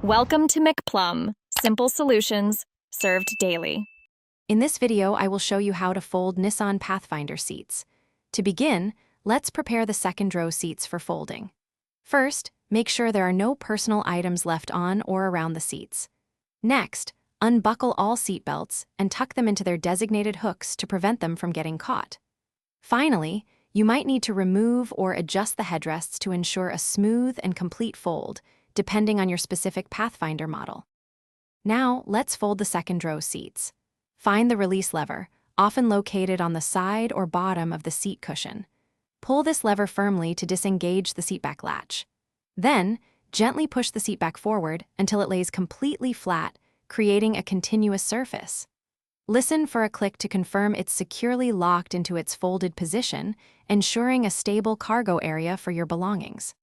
Welcome to McPlum, simple solutions served daily. In this video, I will show you how to fold Nissan Pathfinder seats. To begin, let's prepare the second row seats for folding. First, make sure there are no personal items left on or around the seats. Next, unbuckle all seat belts and tuck them into their designated hooks to prevent them from getting caught. Finally, you might need to remove or adjust the headrests to ensure a smooth and complete fold, depending on your specific Pathfinder model. Now, let's fold the second row seats. Find the release lever, often located on the side or bottom of the seat cushion. Pull this lever firmly to disengage the seatback latch. Then, gently push the seat back forward until it lays completely flat, creating a continuous surface. Listen for a click to confirm it's securely locked into its folded position, ensuring a stable cargo area for your belongings.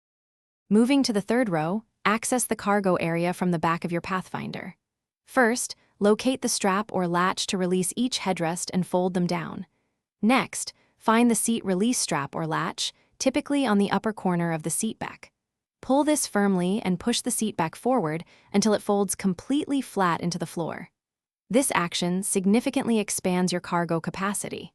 Moving to the third row, access the cargo area from the back of your Pathfinder. First, locate the strap or latch to release each headrest and fold them down. Next, find the seat release strap or latch, typically on the upper corner of the seat back. Pull this firmly and push the seat back forward until it folds completely flat into the floor. This action significantly expands your cargo capacity.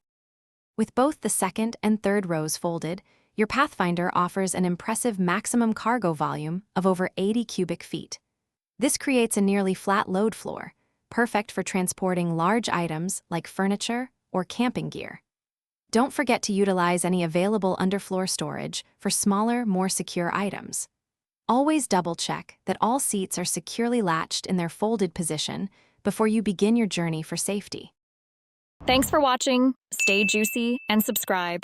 With both the second and third rows folded, your Pathfinder offers an impressive maximum cargo volume of over 80 cubic feet. This creates a nearly flat load floor, perfect for transporting large items like furniture or camping gear. Don't forget to utilize any available underfloor storage for smaller, more secure items. Always double-check that all seats are securely latched in their folded position before you begin your journey for safety. Thanks for watching. Stay juicy and subscribe.